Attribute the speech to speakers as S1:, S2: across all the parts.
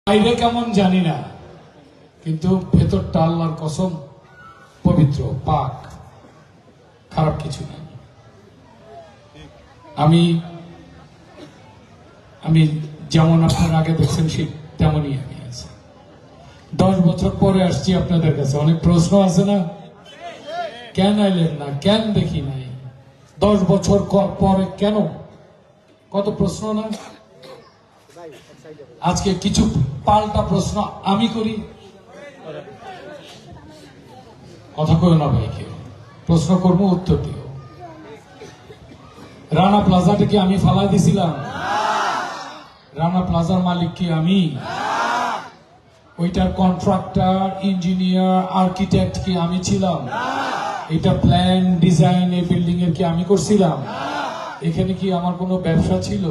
S1: বাইরে কেমন জানি না, কিন্তু ভেতরটা আল্লাহর কসম পবিত্র পাক, খারাপ কিছু নেই। আমি আমি যেমন আপনারা আগে দেখছেন ঠিক তেমনই আমি আছি। 10 বছর পরে আসছি আপনাদের কাছে, অনেক প্রশ্ন আছে না, কেন এলেন না, কেন দেখি নাই, 10 বছর পরে কেন, কত প্রশ্ন না। আজকে কিছু পাল্টা প্রশ্ন আমি করি, কথা কই না ভাই, কেউ প্রশ্ন করবো উত্তর দিও। রানা প্লাজাটা কি আমি ফালাই দিছিলাম? রানা প্লাজার মালিক কি আমি? ওইটার কন্ট্রাক্টর, ইঞ্জিনিয়ার, আর্কিটেক্ট কি আমি ছিলাম? এটা প্ল্যান ডিজাইন এই বিল্ডিং এর কি আমি করছিলাম? এখানে কি আমার কোনো ব্যবসা ছিল?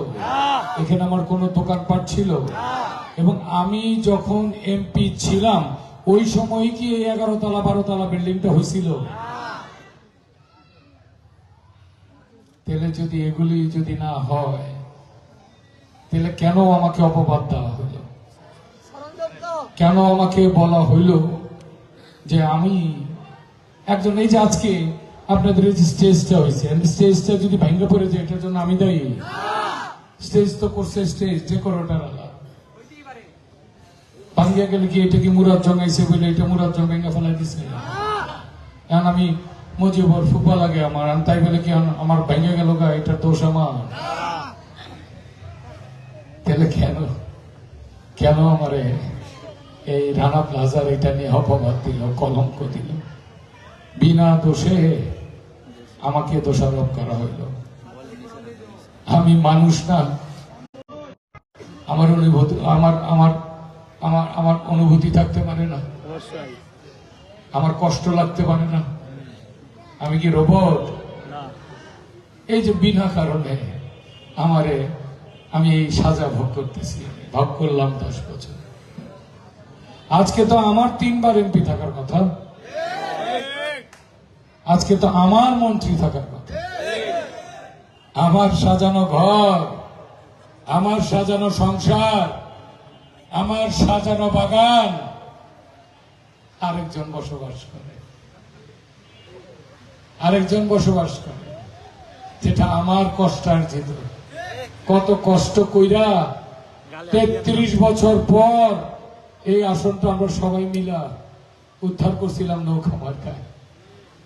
S1: এখানে আমার কোনো দোকানপাট ছিল? এবং আমি যখন এমপি ছিলাম ওই সময় কি এই 11 তলা 12 তলা বিল্ডিংটা হয়েছিল? তাহলে যদি এগুলি যদি না হয়, তাহলে কেন আমাকে অপবাদ দেওয়া হলো? কেন আমাকে বলা হইল যে আমি একজন, এই যে আজকে আপনাদের এই যে স্টেজটা হয়েছে, স্টেজটা যদি ভেঙে পড়ে যায় এটার জন্য আমি দায়ী? স্টেজ তো করছে স্টেজ ডেকোরেটর আলা, ভাঙ্গিয়া গেলে কি এটা কি মুরাদ জঙ্গাইছে বলে এটা মুরাদ জঙ্গাইয়া ফেলাই দিছে? এখন আমি মজিবর ফুটবল লাগে আমার, তাই বলে কি আমার ভেঙে গেল গা, এটার দোষ আমার? তাহলে কেন কেন আমারে এই রানা প্লাজার এটা নিয়ে অপবাদ দিল, কলঙ্ক দিল? বিনা দোষে আমাকে দোষারোপ করা হইল। আমি মানুষ না? আমার অনুভূতি আমার আমার আমার আমার অনুভূতি থাকতে পারে না? আমার কষ্ট লাগতে পারে না? আমি কি রোবট? এই যে বিনা কারণে আমি এই সাজা ভোগ করতেছি, ভোগ করলাম 10 বছর। আজকে তো আমার 3 বার এমপি থাকার কথা, আজকে তো আমার মন্ত্রী থাকার কথা, আমার সাজানো ঘর, আমার সাজানো সংসার, আমার সাজানো বাগান আরেকজন বসবাস করে, যেটা আমার কষ্টার্জিত। কত কষ্ট কইরা 33 বছর পর এই আসনটা আমরা সবাই মিলা উদ্ধার করছিলাম নৌকা মার্কায়।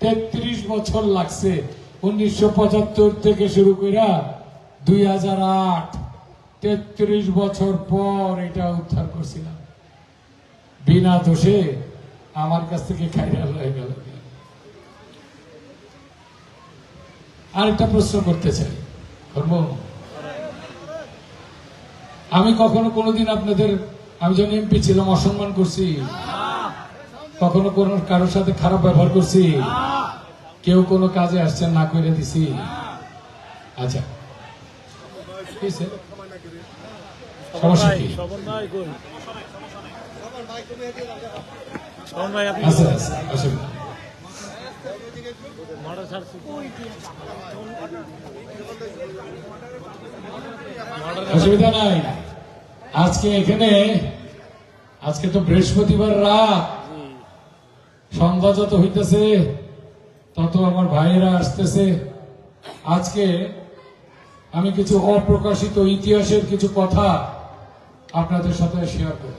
S1: 33 বছর লাগছে, 1975 থেকে শুরু কইরা 2008, 33 বছর পর এটা উদ্ধার করছিলাম। বিনা দোষে আমার কাছ থেকে খাইরা হয়ে গেল। আরেকটা প্রশ্ন করতে চাই, করবো? আমি কখনো কোনোদিন আপনাদের, আমি যখন এমপি ছিলাম, অসম্মান করছি? কখনো কোন কারোর সাথে খারাপ ব্যবহার করছি? কেউ কোনো কাজে আসছেন না করে দিছি? আচ্ছা, সমস্যা কি? অসুবিধা নাই। আজকে এখানে, আজকে তো বৃহস্পতিবার রাত, সন্ধ্যা যত হইতেছে তত আমার ভাইয়েরা আসতেছে। আজকে আমি কিছু অপ্রকাশিত ইতিহাসের কিছু কথা আপনাদের সাথে শেয়ার করব।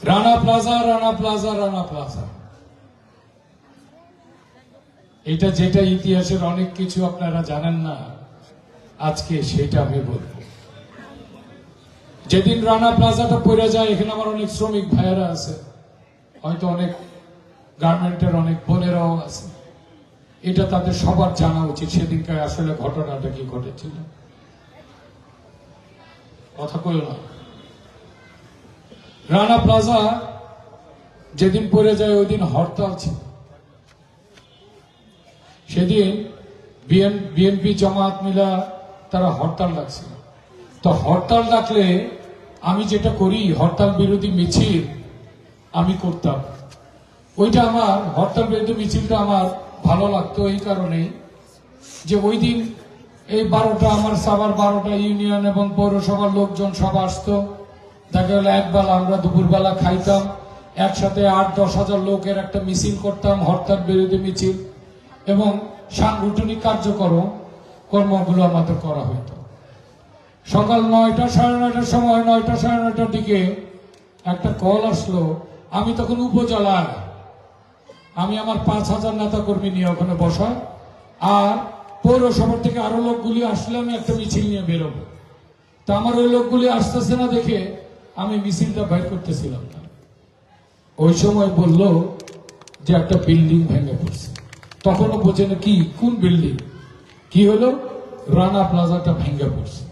S1: Rana plaza, Rana plaza, Rana plaza, এটা যেটা ইতিহাসের অনেক কিছু আপনারা জানেন না, আজকে সেটা আমি বলবো। যেদিন রানা প্লাজাটা পড়ে যায়, এখানে আমার অনেক শ্রমিক ভাইয়েরা আছে, হয়তো অনেক গার্মেন্টের অনেক বোনেরাও আছে, এটা তাদের সবার জানা উচিত সেদিনকার আসলে ঘটনাটা কি ঘটেছিল। কথা কইল না। রানা প্লাজা যেদিন পড়ে যায় ওই দিন হরতাল ছিল। সেদিন বিএনপি জামাত মিলা তারা হরতাল ডাকছিল। তো হরতাল ডাকলে আমি যেটা করি, হরতাল বিরোধী মিছিল আমি করতাম। ওইটা আমার হরতাল বিরোধী মিছিলটা আমার ভালো লাগতো এই কারণে যে ওই দিন এই 12টা আমার সাভার 12টা ইউনিয়ন এবং পৌরসভার লোকজন সব আসতো, তাকে হলো একবেলা আমরা দুপুরবেলা খাইতাম, একসাথে 8-10 হাজার লোকের একটা মিছিল করতাম, হরতাল বিরোধী মিছিল, এবং সাংগঠনিক কর্মগুলো আমাদের করা হইতো। সকাল 9টা 9:30টার সময়, 9টা 9:30টার দিকে একটা কল আসলো। আমি তখন উপজেলায়, আমি আমার 5,000 নেতা কর্মী নিয়ে ওখানে বসা, আর পৌরসভা থেকে আরো লোকগুলি আসলে আমি একটা মিছিল নিয়ে বেরোবো। তা আমার ওই লোকগুলি আসতেছে না দেখে আমি মিছিলটা বাইর করতেছিলাম না। ওই সময় বলল যে একটা বিল্ডিং ভেঙে পড়ছে। তখনও বোঝে না কি কোন বিল্ডিং, কি হলো, রানা প্লাজাটা ভেঙে পড়ছে।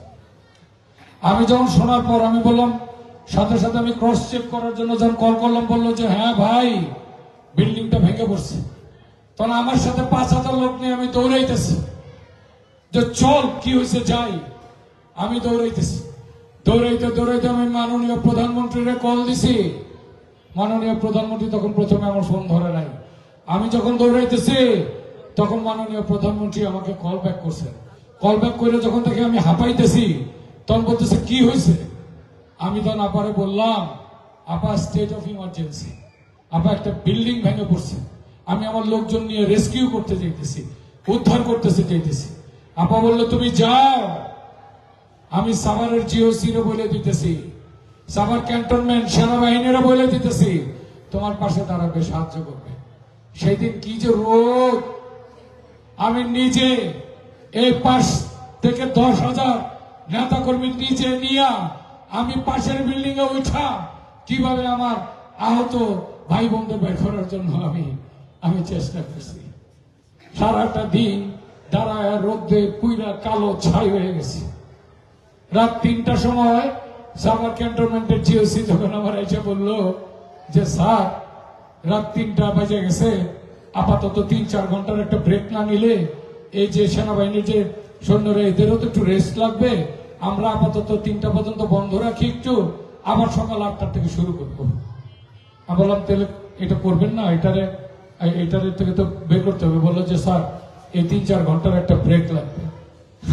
S1: আমি যখন শোনার পর আমি বললাম, সাথে সাথে আমি ক্রস চেক করার জন্য যখন কল করলাম, বললো যে হ্যাঁ ভাই বিল্ডিংটা ভেঙে পড়ছে। তখন আমার সাথে 5,000 লোক নিয়ে আমি দৌড়াইতেছি যে চল কি হয়েছে যাই। আমি দৌড়াইতেছি, দৌড়াইতে আমি মাননীয় প্রধানমন্ত্রীর কল দিছি। মাননীয় প্রধানমন্ত্রী তখন প্রথমে আমার ফোন ধরে নাই। আমি যখন দৌড়াইতেছি তখন মাননীয় প্রধানমন্ত্রী আমাকে কল ব্যাক করছেন। কল ব্যাক করে যখন থেকে আমি হাঁপাইতেছি তখন বলতেছে কি হয়েছে। আমি তখন আপারে বললাম, আপা স্টেট অফ ইমার্জেন্সি, আপা একটা বিল্ডিং ভেঙে পড়ছে, আমি আমার লোকজন নিয়ে রেস্কিউ করতে চাইতেছি, উদ্ধার করতেছে চাইতেছি। আপা বললো তুমি যাও, আমি সাভারের জিওসিরে বলে দিতেছি, সাভার ক্যান্টনমেন্ট সেনাবাহিনীরা বলে দিতেছি তোমার পাশে দাঁড়াবে, সাহায্য করবে। সেই দিন কি যে রোদ, আমি নিজে এই পাশ থেকে 10,000 নেতা কর্মী নিচে নিয়ে আমি পাশের বিল্ডিং এ উঠা কিভাবে আমার আহত ভাই বোনদের বের করার জন্য আমি চেষ্টা করছি। সারাটা দিন দাঁড়ায় রোদে পুইরা কালো ছাই হয়ে গেছে। রাত 3টার সময় সাভার ক্যান্টনমেন্টের জিওসি যখন আমার এসে বললো যে স্যার রাত 3টা বাজে গেছে, আপাতত 3-4 ঘন্টার একটা ব্রেক না নিলে এই যে সেনাবাহিনীর যে সৈন্যরা এদেরও তো একটু রেস্ট লাগবে, আমরা আপাতত 3টা পর্যন্ত বন্ধ রাখি, একটু আবার সকাল 8টার থেকে শুরু করবো। আমি বললাম তাহলে এটা করবেন না, এটার থেকে তো বের করতে হবে। বললো যে স্যার এই 3-4 ঘন্টার একটা ব্রেক লাগবে।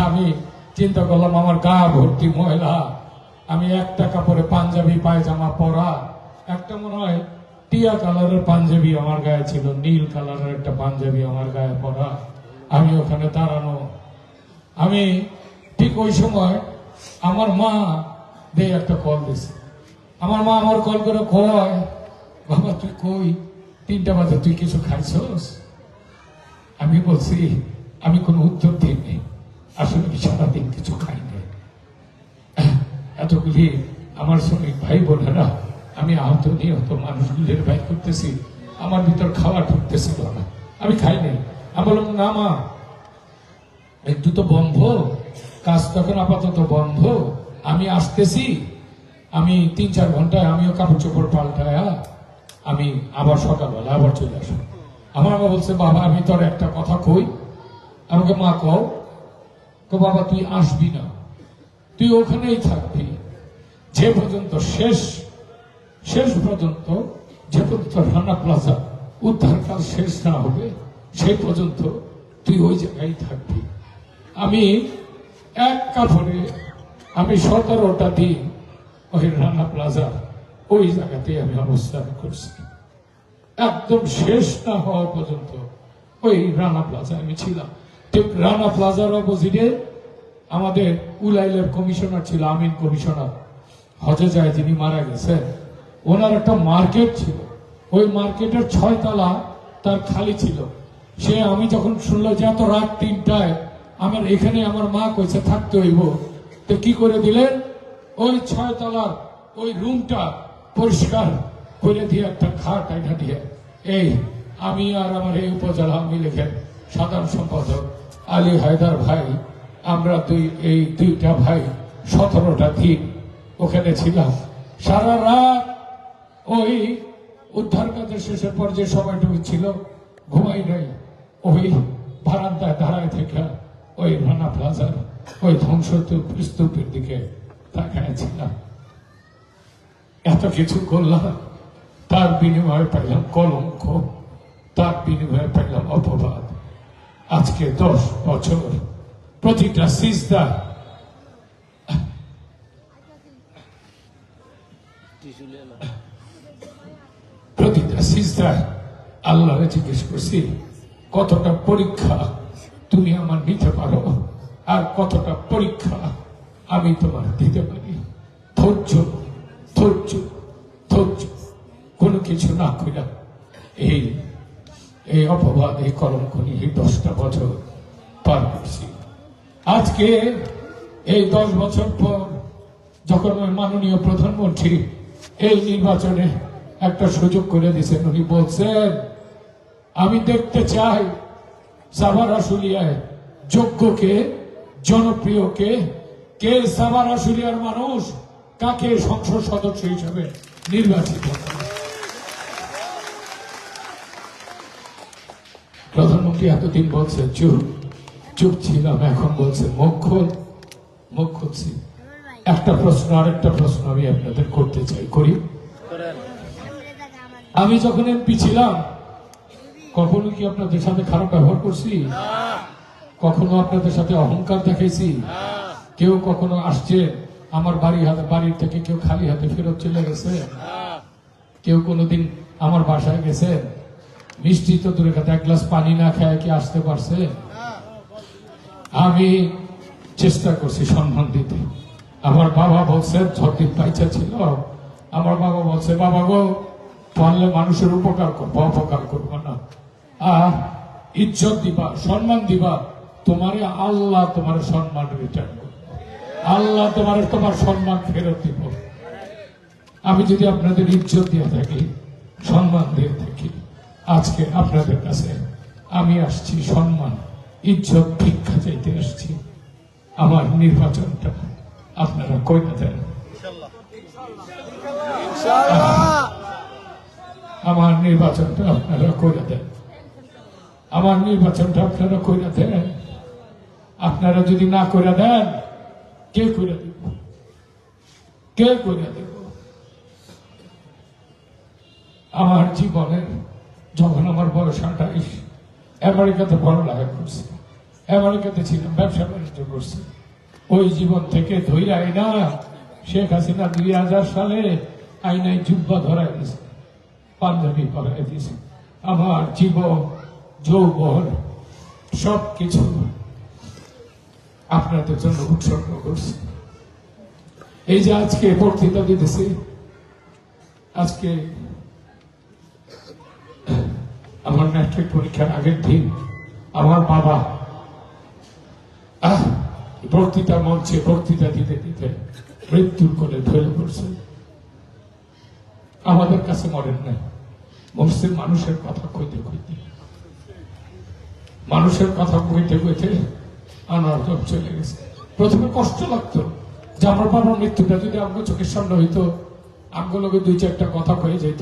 S1: আমি চিন্তা করলাম আমার গা ভর্তি ময়লা, আমি একটা কাপড়ে পাঞ্জাবি পায়জামা পরা, একটা মনে হয় টিয়া কালারের পাঞ্জাবি আমার গায়ে ছিল, নীল কালারের একটা পাঞ্জাবি আমার গায়ে পরা, আমি ওখানে দাঁড়ানো। আমি ঠিক ওই সময় আমার মা দিয়ে একটা কল দিছে। আমার মা আমার কল করে কয়, বাবা তুই কই, 3টা বাজে তুই কিছু খাইছস? আমি বলছি আমি কোনো উত্তর দিইনি, আসলে আমি সারাদিন কিছু খাইনি। এতগুলি আমার শ্রমিক ভাই বোনেরা, আমি আহত নিহত মানুষগুলির ভাই করতেছি, আমার ভিতর খাওয়া ঢুকতেছিল না, আমি খাইনি। আমি বললাম না মা একটু তো বন্ধ, কাজ তখন আপাতত বন্ধ, আমি আসতেছি, আমি 3-4 ঘন্টায় আমিও কাপড় চোপড় পাল্টায়া আমি আবার সকালবেলা আবার চলে আসবো। আমার মা বলছে বাবা আমি তোর একটা কথা কই। আমাকে মা কও। বাবা তুই আসবি না, তুই ওখানেই থাকবি যে পর্যন্ত শেষ পর্যন্ত, যে পর্যন্ত রানা প্লাজা উদ্ধার কাজ শেষ না হবে সেই পর্যন্ত তুই ওই জায়গায় থাকবি। আমি এক কাপড়ে আমি 17টা দিন ওই রানা প্লাজা ওই জায়গাতে আমি অবস্থান করছি, একদম শেষ না হওয়া পর্যন্ত ওই রানা প্লাজা আমি ছিলাম। ঠিক রানা প্লাজার অপোজিটে আমাদের উলাইলের কমিশনার ছিল, আমিন কমিশনার, হজে যায় যিনি মারা গেছেন, ওনার একটা মার্কেট ছিল, ওই মার্কেটের 6 তলা তার খালি ছিল। সে আমি যখন শুনলো যে এত রাত 3টায় আমার এখানে আমার মা কইছে থাকতে হইব, তো কি করে দিলেন, ওই 6 তলার ওই রুমটা পরিষ্কার করে দিয়ে একটা খাট আইনা দিয়ে এই আমি আর আমার এই উপজেলা আওয়ামী লীগের সাধারণ সম্পাদক আলী হায়দার ভাই, আমরা এই 2টা ভাই 17টা দিন ওখানে ছিলাম। সারা রাত ওই উদ্ধার কাজের শেষের পর যে সময়টুকু ছিল ঘুমাই নাই, ওই বারান্দায় দাঁড়ায় থেকে ওই রানা প্লাজার ওই ধ্বংসস্তূপের দিকে তাকায় ছিলাম। এত কিছু করলাম, তার বিনিময়ে পাইলাম কলঙ্ক, তার বিনিময়ে পাইলাম অপবাদ। আজকে 10 বছর প্রতিটা সিজদা প্রতিটা সিজদা আল্লাহরে জিজ্ঞেস করছি কতটা পরীক্ষা তুমি আমার নিতে পারো আর কতটা পরীক্ষা আমি তোমার দিতে পারি। ধৈর্য ধৈর্য ধৈর্য, কোনো কিছু না কইরা এই এই অপবাদ এই কলঙ্ক নিয়ে 10টা বছর পার করছি। আজকে এই 10 বছর পর যখন ওই মাননীয় প্রধানমন্ত্রী এই নির্বাচনে একটা সুযোগ করে দিয়েছেন, উনি বলছেন আমি দেখতে চাই সাভার আশুলিয়ায় যোগ্যকে জনপ্রিয়কে কে সাভার আশুলিয়ার মানুষ কাকে সংসদ সদস্য হিসেবে নির্বাচিত করে। প্রধানমন্ত্রী এতদিন বলছে চুপ চুপ ছিলাম, এখন বলছে মুখ খুলছি। একটা প্রশ্ন আরেকটা প্রশ্ন আমি আপনাদের করতে চাই, করি। আমি যখন এমপি ছিলাম কখনো কি আপনাদের সাথে খারাপ ব্যবহার করছি? কখনো আপনাদের সাথে অহংকার দেখাইছি? কেউ কখনো আসছে আমার বাড়ির থেকে কেউ খালি হাতে ফেরত চলে গেছে? কেউ কোনোদিন আমার বাসায় গেছে মিষ্টি তো দূরে কথা, 1 গ্লাস পানি না খায় কি আসতে পারছে? আমি চেষ্টা করছি সম্মান দিতে। আমার বাবা বলছে, যতদিন বাইচা ছিল আমার বাবা বলছে, বাবা গো পারলে মানুষের উপকার করবো, অপকার করবো না, ইজ্জত দিবা, সম্মান দিবা, তোমারে আল্লাহ তোমার সম্মান রিটার্ন করবো, আল্লাহ তোমার সম্মান ফেরত দিব। আমি যদি আপনাদের ইজ্জত দিয়ে থাকি, সম্মান দিয়ে থাকি, আজকে আপনাদের কাছে আমি আসছি সম্মান ইজ্জত ভিক্ষা চাইতে আসছি। আমার নির্বাচনটা আপনারা কইরা দেন, আমার নির্বাচনটা আপনারা কইরা দেন, আমার নির্বাচনটা আপনারা কইরা দেন। আপনারা যদি না কইরা দেন কে কইরা দিব, কে কইরা দিব? আমার জীবনের যখন আমার বয়স 28, আমেরিকাতে পড়ালেখা করছি, আমেরিকাতে ছিলাম, ব্যবসা বাণিজ্য করছি। ওই জীবন থেকে ধৈর্য আইনা শেখ হাসিনা 2000 সালে আইনায় জুব্বা ধরাই দিয়েছে, পাঞ্জাবি পরাই দিয়েছে। আমার জীবন যৌবন সবকিছু আপনাদের জন্য উৎসর্গ করছি। এই যে আজকে বক্তৃতা দিতেছি, আজকে আমার ম্যাট্রিক পরীক্ষার আগের দিন আমার বাবা বক্তৃতা মঞ্চে বক্তৃতা দিতে দিতে মৃত্যুর কোলে ঢলে পড়ছে। আমাদের কাছে মরেন নাই, মরছেন মানুষের কথা কইতে কইতে, মানুষের কথা কইতে কইতে আনার চলে গেছে। প্রথমে কষ্ট লাগতো যে আমার বাবার মৃত্যুটা যদি আমার চোখের সামনে হইতো, আমগুলোকে 2-4টা কথা কয়ে যেত।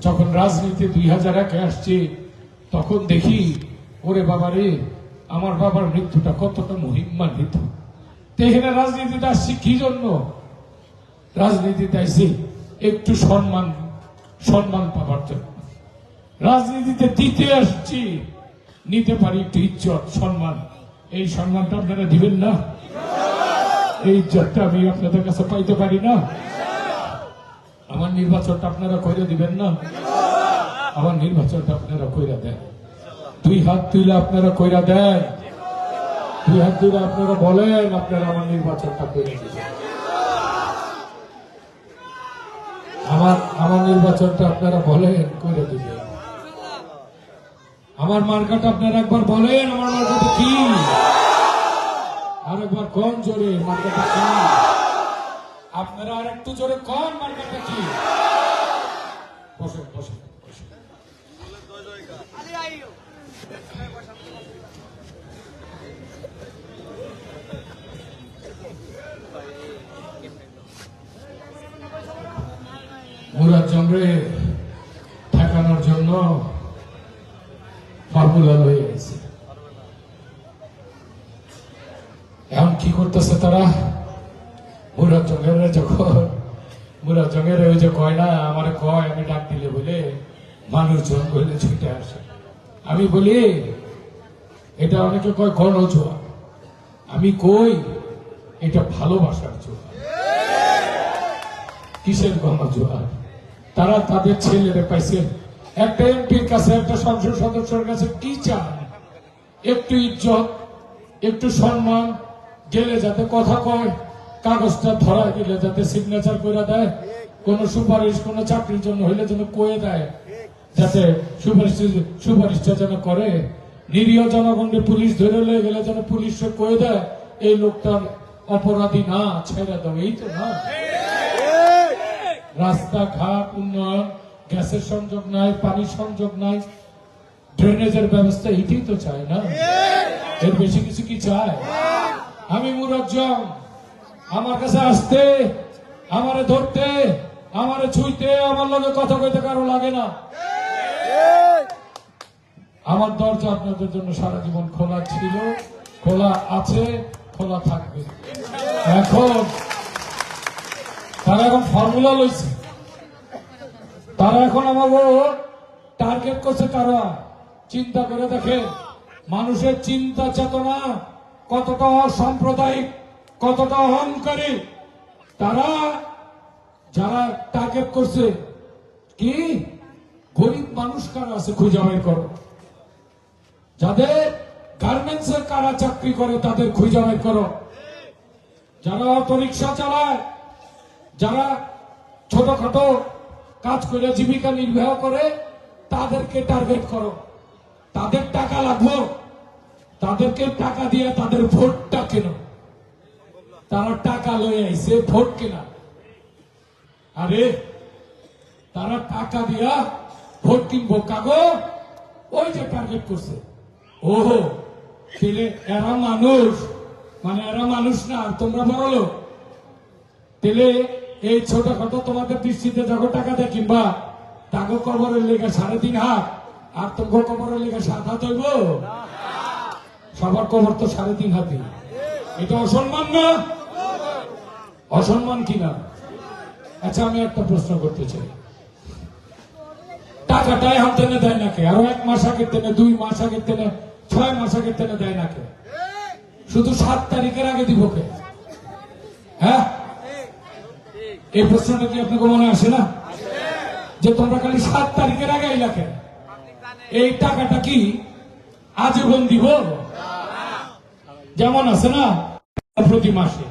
S1: যখন রাজনীতি 2001-এ আসছে তখন দেখি ওরে বাবারে আমার বাবার মৃত্যুটা কতটা মহিমান্বিত। এখানে রাজনীতিতে আসছি কি জন্য? রাজনীতিতে আসছি একটু সম্মান পাবার জন্য। রাজনীতিতে দিতে আসছি, নিতে পারি একটু ইজ্জত সম্মান। এই সম্মানটা আপনারা দিবেন না? এই ইজ্জতটা আমি আপনাদের কাছে পাইতে পারি না? আমার নির্বাচনটা আপনারা কইরা দিবেন না? আমার নির্বাচনটা আপনারা কইরা দেন। 2 হাত তুলে আপনারা কইরা দেন, 2 হাত তুলে আপনারা বলেন আপনারা আমার নির্বাচনটা কইরা দিবেন। আমার নির্বাচনটা আপনারা বলেন কইরা দিবেন। আমার মার্কাটা আপনারা একবার বলেন, আমার মার্কাটা কি? আর একবার কোন জোরে মার্কাটা কি? আপনারা আর একটু জোরে কোন মার্কাটা কি? বসেন বসেন বসেন। মুরাদ জংরে ঠেকানোর জন্য ফর্মুলা হয়ে গেছে। এখন কি করতেছে তারা? মুরাদ জঙ্গের ওই যে কয় না, আমার কয় আমি ডাক দিলে বলে মানুষজন বলে ছুটে আসে। আমি বলি এটা অনেকে কয় গণজোয়ার, আমি কই এটা ভালোবাসার জোয়ার। কিসের গণজোয়ার? তারা তাদের ছেলেরে পাইছে। একটা এমপির কাছে, একটা সংসদ সদস্যের কাছে কি চায়? একটু ইজ্জত, একটু সম্মান, গেলে যাতে কথা কয়, কাগজটা ধরা গেলে যাতে সিগনেচার করে দেয়, কোন সুপারিশ কোন চাকরির জন্য হইলে যেন কয়ে দেয়, যাতে সুপারিশটা যেন করে। নিরীহ জনগণের পুলিশ ধরে লয়ে গেলে যেন পুলিশে কয়ে দেয় এই লোকটার অপরাধী না, ছেড়ে দাও। এই তো না? রাস্তাঘাট উন্নয়ন, গ্যাসের সংযোগ নাই, পানির সংযোগ নাই, ড্রেনেজের ব্যবস্থা, এটাই তো চায় না? এর বেশি কিছু কি চায়? আমি মুরজ্জম, আমার কাছে আসতে, আমারে ধরতে, আমারে ছুঁইতে, আমার লগে কথা কইতে কারো লাগে না। আমার দরজা আপনাদের জন্য সারা জীবন খোলা ছিল, খোলা আছে, খোলা থাকবে। এখন তারা এখন ফর্মুলা লইছে, তারা এখন আমাকে টার্গেট করছে। তারা চিন্তা করে দেখে মানুষের চিন্তা চেতনা কতটা অসাম্প্রদায়িক, কতটা অহংকারী। তারা যারা টার্গেট করছে, কি গরিব মানুষ কারা আছে খুঁজে বের করো, যাদের গার্মেন্টস এর কারা চাকরি করে তাদের খুঁজে বের করো, যারা অটো রিক্সা চালায়, যারা ছোটখাটো কাজ করে জীবিকা নির্বাহ করে, তাদেরকে টার্গেট করো। তাদের টাকা লাগবে, তাদেরকে টাকা দিয়ে তাদের ভোটটা কেন। তারা টাকা লয়ে আইছে ভোট কেনা। আরে তারা টাকা দিয়া ভোট কিনবো কাগো, ওই যে টার্গেট করছে। ওহো, তাহলে এরা মানুষ, মানে এরা মানুষ না, তোমরা বড় লোক। তাহলে এই ছোটখাটো তোমাদের দৃষ্টিতে যখন টাকা দেয় কিংবা তাকে কবরের লেগে 3.5 হাত, আর তোমাকে কবরের লেগে 7 হাত হইব? সবার কবর তো 3.5 হাতই। এটা অসম্মান না? অসম্মান কিনা? আচ্ছা, আমি একটা প্রশ্ন করতে চাই, টাকাটাই হাত টেনে দেয় না কে? আরো 1 মাস আগের টেনে, 2 মাস আগের টেনে, 6 মাস আগের টেনে দেয় না কে? শুধু 7 তারিখের আগে দিব কে? হ্যাঁ, এই প্রশ্নটা কি আপনাকে মনে আসে না যে তোমরা খালি 7 তারিখের আগে এলাকে? এই টাকাটা কি আজীবন দিব? যেমন আছে না প্রতি মাসে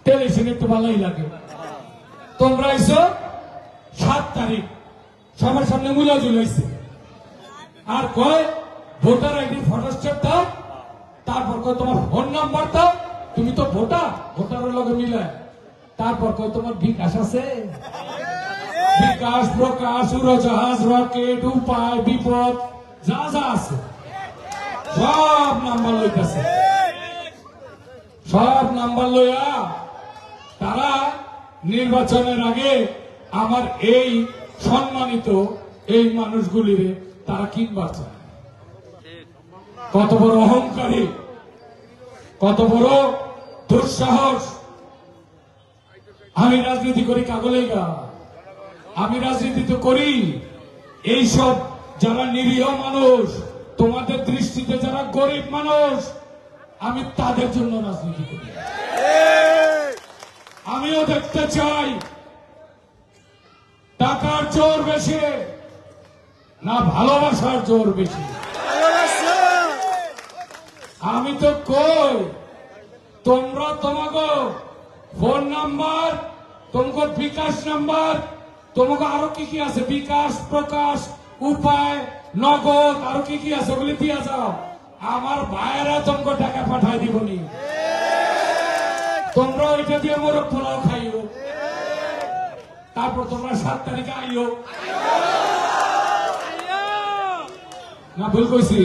S1: টেলিভিশনে একটু ভালোই লাগে। তোমরা এসো 7 তারিখ সবার সামনে মুলা ঝুলাইছে, আর কয় ভোটার আইডি ফটোস্টেট দাও, তারপর কয় তোমার ফোন নাম্বার দাও, তুমি তো ভোটারের লগে মিলায়, তারপর কয় তোমার বিকাশ আছে, বিকাশ, প্রকাশ, উড়োজাহাজ, রকেট, উপায়, বিপদ, যা যা আছে সব নাম্বার লইতেছে। সব নাম্বার লইয়া তারা নির্বাচনের আগে আমার এই সম্মানিত এই মানুষগুলির তারা কিনবার চায়। কত বড় অহংকারী, কত বড় দুঃসাহস! আমি রাজনীতি করি কাগলেগা, আমি রাজনীতি তো করি এইসব যারা নিরীহ মানুষ, তোমাদের দৃষ্টিতে যারা গরিব মানুষ, আমি তাদের জন্য রাজনীতি করি। আমিও দেখতে চাই টাকার জোর বেশি না ভালোবাসার জোর বেশি। আমি তো কই তোমরা তোমাকে ফোন নাম্বার, তোমাকে বিকাশ নাম্বার, তোমাকে আরো কি কি আছে, বিকাশ, প্রকাশ, উপায়, নগদ, আরো কি কি আছে বলে দিয়া যাও। আমার ভাইয়েরা তোমাকে টাকা পাঠাই দিবনি, তোমরা ওইটা দিয়ে মোরগ পোলাও খাইও, তারপর তোমরা 7 তারিখে আইও। না ভুল কইছি?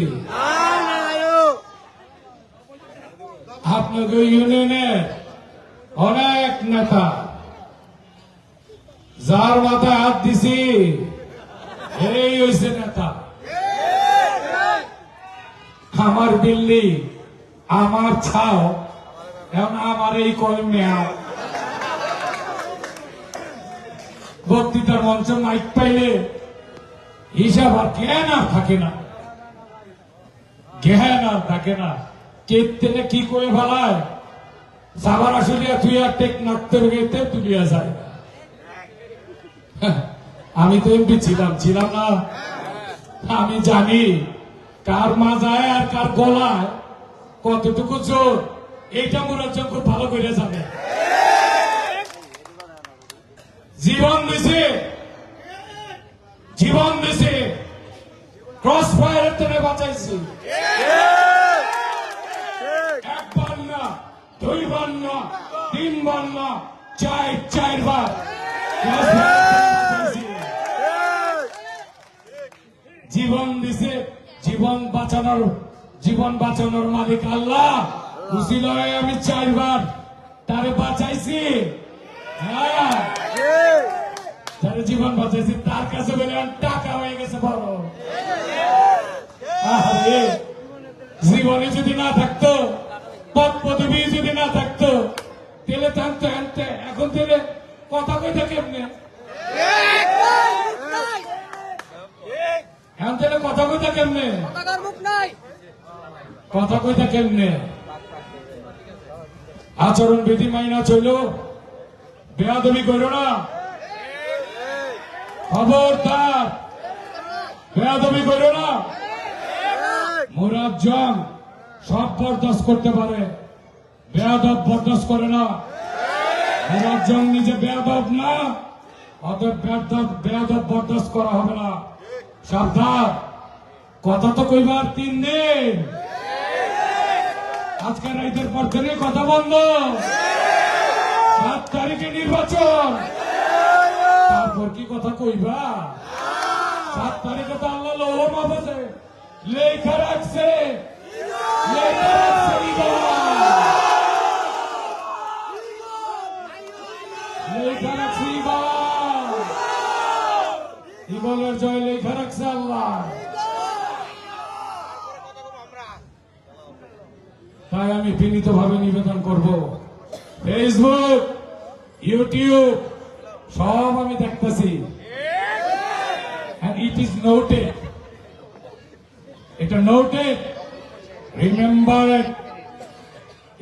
S1: আপনাদের ইউনিয়নের অনেক নেতা যার মাথায় হাত দিছি এই হয়েছে নেতা। আমার দিল্লি, আমার ছাও, এখন আমার এই কয় মেয়া বক্তৃতার মঞ্চ মাইক পাইলে হিসাব আর জ্ঞান আর থাকে না, জ্ঞান আর থাকে না। কেতেনে কি করে ফেলায় সাবার আসলিয়া তুই আর টেক নাকতে গেতে তুলিয়া যায়। আমি তো এমপি ছিলাম না। আমি জানি কার মাজায় আর কার গলায় কতটুকু জোর, এইটা মুরাজ্জম খুব ভালো করে জানে। জীবন দিছে ক্রস ফায়ারের থেকে বাঁচাইছি। একবার না, দুইবার না, তিনবার না, চারবার জীবন দিছে। জীবন বাঁচানোর মালিক আল্লাহ। বুঝিল আমি 4 বার তারে বাঁচাইছি। হ্যাঁ, যারা জীবন বাঁচাইছি তার কাছে বলে টাকা হয়ে গেছে বড়। জীবনে যদি না থাকতো, পদ পদবী যদি না থাকতো, তেলে থাকতো আনতে। এখন তেলে কথা কইতে কেমনে? এখন তেলে কথা কইতে কেমনে? কথা কইতে কেমনে? আচরণ বিধি মাইনা চইল, বেয়াদবি করো না। খবরদার, বেয়াদবি করো না। মুরাজ্জম সব বরদাস্ত করতে পারে, বেয়াদব বরদাস্ত করে না। মুরাজ্জম নিজে বেয়াদব না, অতএব বেয়াদব বরদাস্ত করা হবে না। সাবধান, কথা তো কইবার 3 দিন। আজকে রাইতের পর থেকে কথা বন্ধ। 7 তারিখে নির্বাচন, তারপর কি কথা কইবা? 7 তারিখে তো আল্লাহ লৌহ মাহফুজে লেখা রাখছে, ইগলের জয় লেখা রাখছে আল্লাহ। তাই আমি বিনীত ভাবে নিবেদন করব, ফেসবুক, ইউটিউব সব আমি দেখতেছি। ইট ইজ নোটেড, এটা noted, remember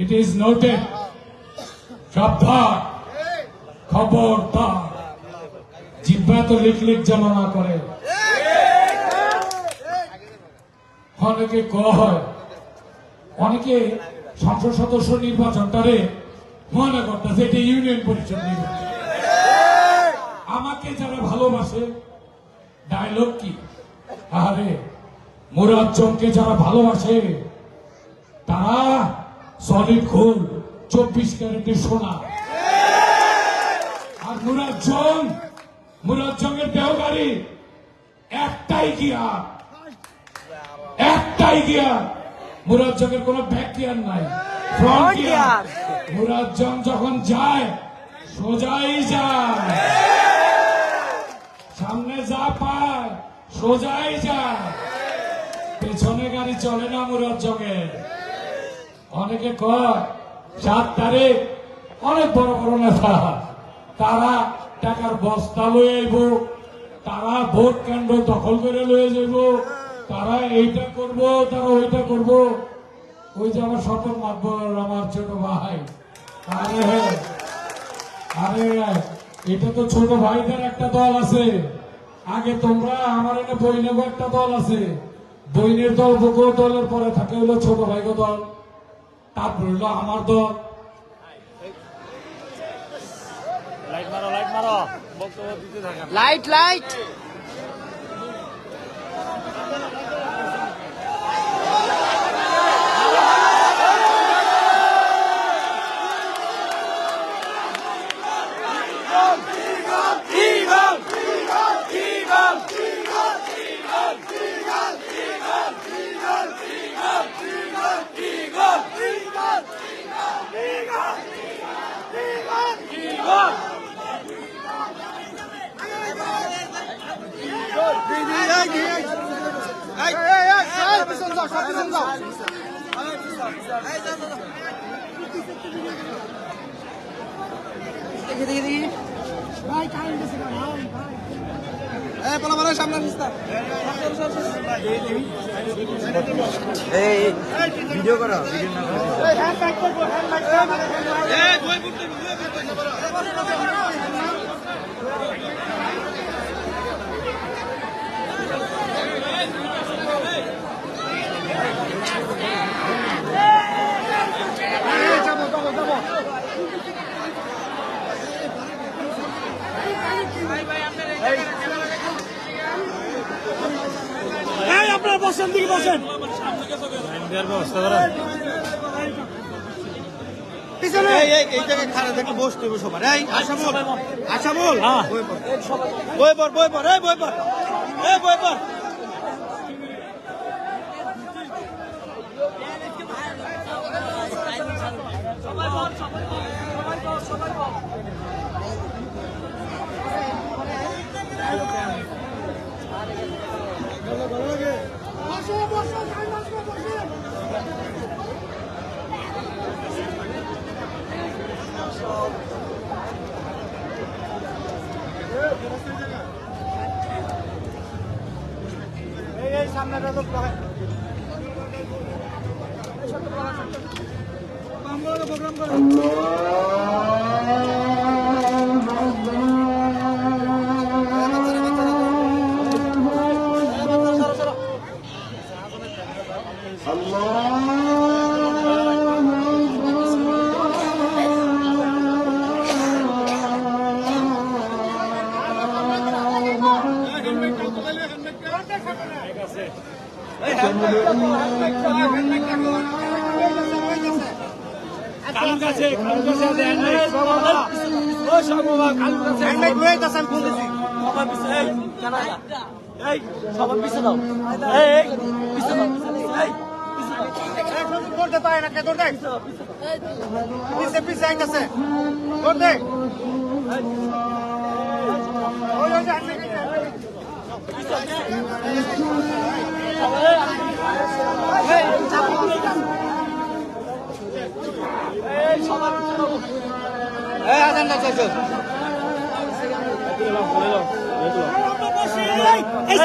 S1: it is noted. সাবধান, খবরদার, জিহ্বা তো লিখ যেন না করে। অনেকে কয়, অনেকে সংসদ সদস্য নির্বাচনটারে মনে করতেছে এটা ইউনিয়ন পরিষদ নির্বাচন। আমাকে যারা ভালোবাসে, ডায়লগ কি? আরে মুরাজ্জমকে যারা ভালোবাসে তারা সলিড গোল্ড 24 ক্যারেটের সোনা। আর মুরাজ্জমের দেহগাড়ি একটাই গিয়ার। মুরাজ্জমের কোন ব্যাক গিয়ার নাই, ফ্রন্ট গিয়ার। মুরাজ্জম যখন যায় সোজাই যায়, সামনে যা পায় সোজাই যায়, পেছনে গাড়ি চলে না মুরাজ্জমের। অনেকে কয় 7 তারিখ অনেক বড় বড় নেতা, তারা টাকার বস্তা লয়ে আইব, তারা ভোট কেন্দ্র দখল করে লয়ে যাইব, তারা এইটা করব, তারা ওইটা করব। ওই যে আমার স্বপন মাতবর, আমার ছোট ভাই, আরে এটা তো ছোট ভাইদের একটা দল আছে। আগে তোমরা আমার এনে বইনেগো একটা দল আছে, বইনের দল বকো দলের পরে থাকে হলো ছোট ভাইগো দল, তারপর হইলো আমার দল।
S2: লাইট সামনে ভিডিও করো, ভিডিও না করো।
S3: বসেন দিকে বসেন পিছনে
S2: এই জায়গায় খারাপ দেখলে বসতে হবে সবার। এই আশা বল বই পর বই পর এই বই পর এই বই পর। এই সামনেটা তো প্রোগ্রাম করো।
S3: কালুর কাছে দেন নাই বাবা ও সব বাবা কালুর কাছে
S2: হ্যান্ডব্যাগ লয়ে যাস আমি ফোন দিছি।
S3: সবার পিছে এই কেনা এই সবার পিছে দাও এই পিছে দাও এই পিছে দাও
S2: করতে পারে না কে তোর দেখ পিছে পিছে আইতাছে তোর দেখ ওই ওই
S3: এই সবার পিছে দাও
S2: এই আজান না চাইছো
S3: এই